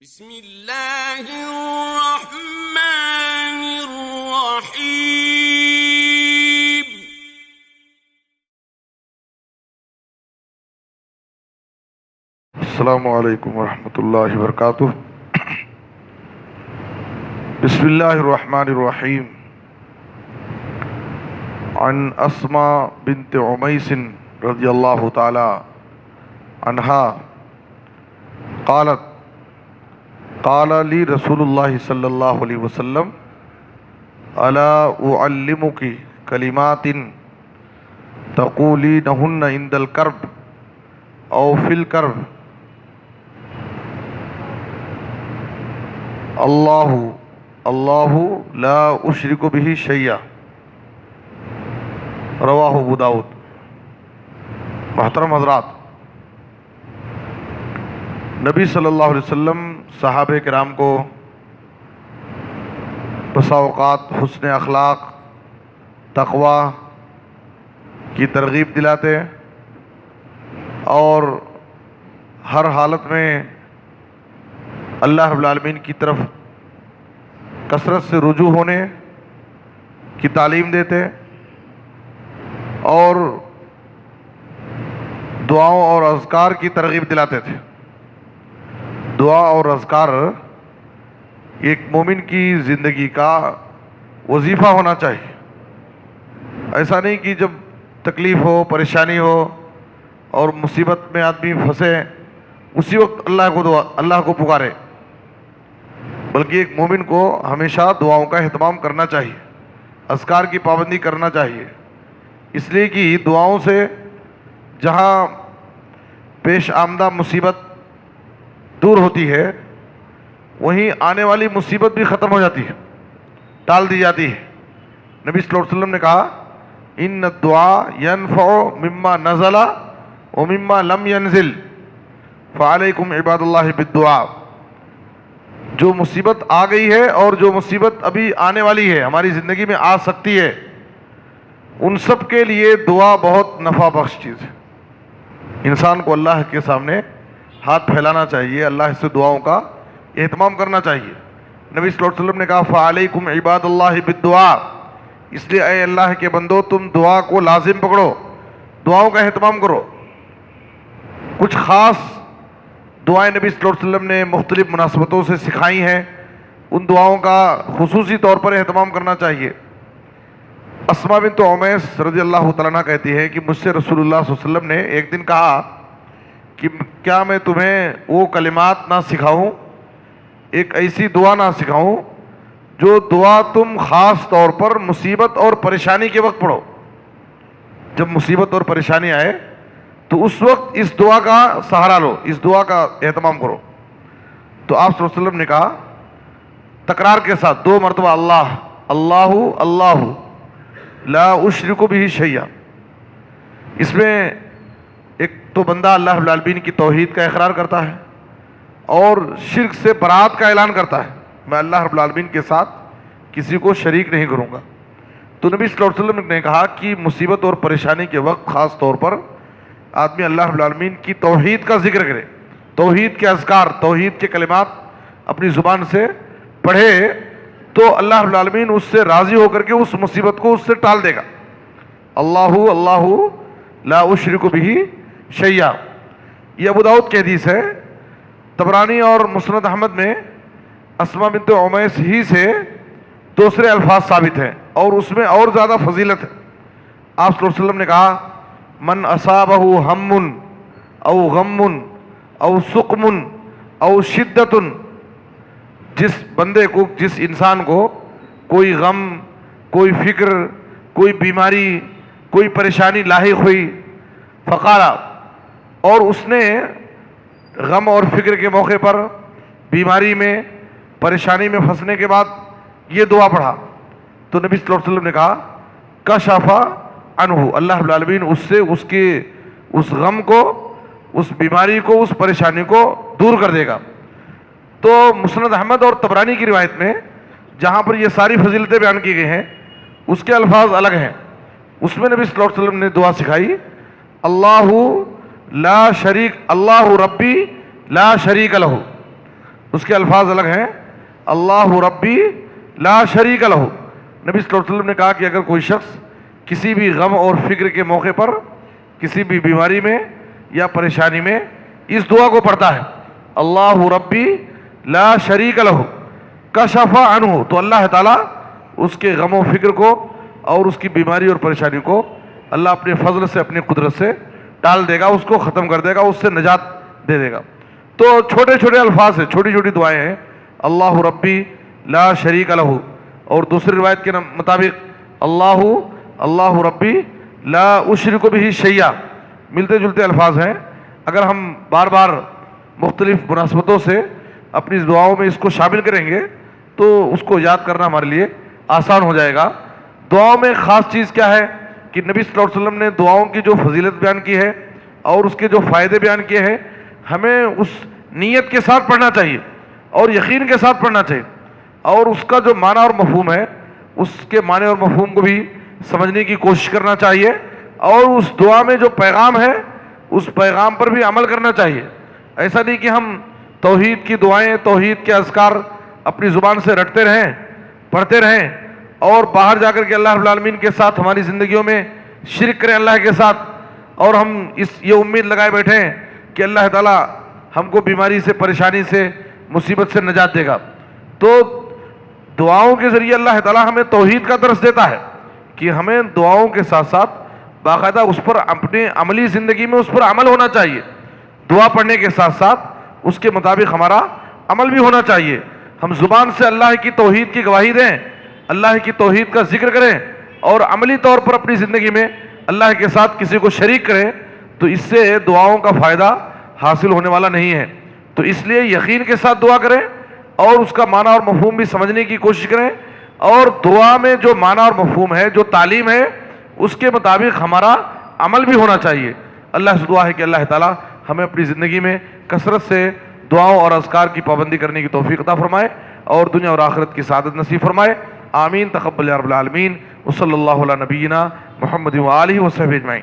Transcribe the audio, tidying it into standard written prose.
بسم اللہ الرحمن الرحیم السلام علیکم ورحمۃ اللہ وبرکاتہ۔ بسم اللہ الرحمن الرحیم۔ عن اسماء بنت عمیس رضی اللہ تعالی عنہا قالت قال لی رسول اللہ صلی اللہ علیہ وسلم الا اعلمک کلمات تقولینہن عند الکرب او فی الکرب اللہ لا اشرک بہ شیئا، رواہ ابو داؤد۔ محترم حضرات، نبی صلی اللہ علیہ وسلم صحابہ کرام کو بسا اوقات حسن اخلاق، تقوی کی ترغیب دلاتے اور ہر حالت میں اللہ رب العالمین کی طرف کثرت سے رجوع ہونے کی تعلیم دیتے اور دعاؤں اور اذکار کی ترغیب دلاتے تھے۔ دعا اور اذکار ایک مومن کی زندگی کا وظیفہ ہونا چاہیے۔ ایسا نہیں کہ جب تکلیف ہو، پریشانی ہو اور مصیبت میں آدمی پھنسے اسی وقت اللہ کو پکارے، بلکہ ایک مومن کو ہمیشہ دعاؤں کا اہتمام کرنا چاہیے، اذکار کی پابندی کرنا چاہیے، اس لیے کہ دعاؤں سے جہاں پیش آمدہ مصیبت دور ہوتی ہے وہیں آنے والی مصیبت بھی ختم ہو جاتی ہے، ٹال دی جاتی ہے۔ نبی صلی اللہ علیہ وسلم نے کہا ان الدعاء ينفع مما نزل ومما لم ينزل فعلیکم عباد اللہ بالدعاء۔ جو مصیبت آ گئی ہے اور جو مصیبت ابھی آنے والی ہے، ہماری زندگی میں آ سکتی ہے، ان سب کے لیے دعا بہت نفع بخش چیز ہے۔ انسان کو اللہ کے سامنے ہاتھ پھیلانا چاہیے، اللہ سے دعاؤں کا اہتمام کرنا چاہیے۔ نبی صلی اللہ علیہ وسلم نے کہا فعلیکم عباد اللہ بالدعاء، اس لیے اے اللہ کے بندو تم دعا کو لازم پکڑو، دعاؤں کا اہتمام کرو۔ کچھ خاص دعائیں نبی صلی اللہ علیہ وسلم نے مختلف مناسبتوں سے سکھائی ہیں، ان دعاؤں کا خصوصی طور پر اہتمام کرنا چاہیے۔ اسماء بنت عمیس رضی اللہ تعالیٰ عنہ کہتی ہے کہ مجھ سے رسول اللہ صلی اللہ علیہ وسلم نے ایک دن کہا کہ کیا میں تمہیں وہ کلمات نہ سکھاؤں، ایک ایسی دعا نہ سکھاؤں جو دعا تم خاص طور پر مصیبت اور پریشانی کے وقت پڑھو۔ جب مصیبت اور پریشانی آئے تو اس وقت اس دعا کا سہارا لو، اس دعا کا اہتمام کرو۔ تو آپ صلی اللہ علیہ وسلم نے کہا تکرار کے ساتھ 2 مرتبہ اللہ لا اشرک بہ شیئا۔ اس میں ایک تو بندہ اللہ رب العالمین کی توحید کا اقرار کرتا ہے اور شرک سے برات کا اعلان کرتا ہے، میں اللہ رب العالمین کے ساتھ کسی کو شریک نہیں کروں گا۔ تو نبی صلی اللہ علیہ وسلم نے کہا کہ مصیبت اور پریشانی کے وقت خاص طور پر آدمی اللہ رب العالمین کی توحید کا ذکر کرے، توحید کے اذکار، توحید کے کلمات اپنی زبان سے پڑھے تو اللہ رب العالمین اس سے راضی ہو کر کے اس مصیبت کو اس سے ٹال دے گا۔ اللہ لا اشرک بہ شیئا، یہ ابو داؤد کی حدیث ہے۔ طبرانی اور مسند احمد میں اسماء بنت عمیس ہی سے دوسرے الفاظ ثابت ہیں اور اس میں اور زیادہ فضیلت ہے۔ آپ صلی اللہ علیہ وسلم نے کہا من اصابہ ہم او غم او سقم او شدت، جس بندے کو، جس انسان کو کوئی غم، کوئی فکر، کوئی بیماری، کوئی پریشانی لاحق ہوئی، فقال، اور اس نے غم اور فکر کے موقع پر، بیماری میں، پریشانی میں پھنسنے کے بعد یہ دعا پڑھا تو نبی صلی اللہ علیہ وسلم نے کہا کشف عنہ، اللہ رب العالمین اس سے اس غم کو، اس بیماری کو، اس پریشانی کو دور کر دے گا۔ تو مسند احمد اور طبرانی کی روایت میں جہاں پر یہ ساری فضیلتیں بیان کی گئی ہیں اس کے الفاظ الگ ہیں۔ اس میں نبی صلی اللہ علیہ وسلم نے دعا سکھائی اللہ لا شریک، اللہ ربی لا شریک لہ، اس کے الفاظ الگ ہیں. اللہ ربی لا شریک لہ. نبی صلی اللہ علیہ وسلم نے کہا کہ اگر کوئی شخص کسی بھی غم اور فکر کے موقع پر, کسی بھی بیماری میں یا پریشانی میں اس دعا کو پڑھتا ہے, اللہ ربی لا شریک لہ کشف عنہ, تو اللہ تعالیٰ اس کے غم و فکر کو اور اس کی بیماری اور پریشانی کو اللہ اپنے فضل سے, اپنی قدرت سے ٹال دے گا, اس کو ختم کر دے گا, اس سے نجات دے دے گا. تو چھوٹے چھوٹے الفاظ ہیں, چھوٹی چھوٹی دعائیں ہیں. اللہ ربی لا شریک لہ, اور دوسری روایت کے مطابق اللہ ربی لا اشرک بہ شیئا. ملتے جلتے الفاظ ہیں. اگر ہم بار بار مختلف مناسبتوں سے اپنی دعاؤں میں اس کو شامل کریں گے تو اس کو یاد کرنا ہمارے لیے آسان ہو جائے گا. دعاؤں میں خاص چیز کیا ہے کہ نبی صلی اللہ علیہ وسلم نے دعاؤں کی جو فضیلت بیان کی ہے اور اس کے جو فائدے بیان کیے ہیں, ہمیں اس نیت کے ساتھ پڑھنا چاہیے اور یقین کے ساتھ پڑھنا چاہیے, اور اس کا جو معنی اور مفہوم ہے اس کے معنی اور مفہوم کو بھی سمجھنے کی کوشش کرنا چاہیے, اور اس دعا میں جو پیغام ہے اس پیغام پر بھی عمل کرنا چاہیے. ایسا نہیں کہ ہم توحید کی دعائیں, توحید کے اذکار اپنی زبان سے رٹتے رہیں, پڑھتے رہیں, اور باہر جا کر کے اللہ رب العالمین کے ساتھ ہماری زندگیوں میں شرک کریں اللہ کے ساتھ, اور ہم یہ امید لگائے بیٹھے ہیں کہ اللہ تعالیٰ ہم کو بیماری سے, پریشانی سے, مصیبت سے نجات دے گا. تو دعاؤں کے ذریعے اللہ تعالیٰ ہمیں توحید کا درس دیتا ہے کہ ہمیں دعاؤں کے ساتھ ساتھ باقاعدہ اس پر اپنے عملی زندگی میں اس پر عمل ہونا چاہیے. دعا پڑھنے کے ساتھ ساتھ اس کے مطابق ہمارا عمل بھی ہونا چاہیے. ہم زبان سے اللہ کی توحید کی گواہی دیں, اللہ کی توحید کا ذکر کریں, اور عملی طور پر اپنی زندگی میں اللہ کے ساتھ کسی کو شریک کریں, تو اس سے دعاؤں کا فائدہ حاصل ہونے والا نہیں ہے. تو اس لیے یقین کے ساتھ دعا کریں اور اس کا معنی اور مفہوم بھی سمجھنے کی کوشش کریں, اور دعا میں جو معنی اور مفہوم ہے, جو تعلیم ہے, اس کے مطابق ہمارا عمل بھی ہونا چاہیے. اللہ سے دعا ہے کہ اللہ تعالیٰ ہمیں اپنی زندگی میں کثرت سے دعاؤں اور اذکار کی پابندی کرنے کی توفیق عطا فرمائے اور دنیا اور آخرت کی سعادت نصیب فرمائے. آمین. تقبل یا رب العالمین. وصلی اللہ علی نبینا محمد و آلہ وصحبہ اجمعین.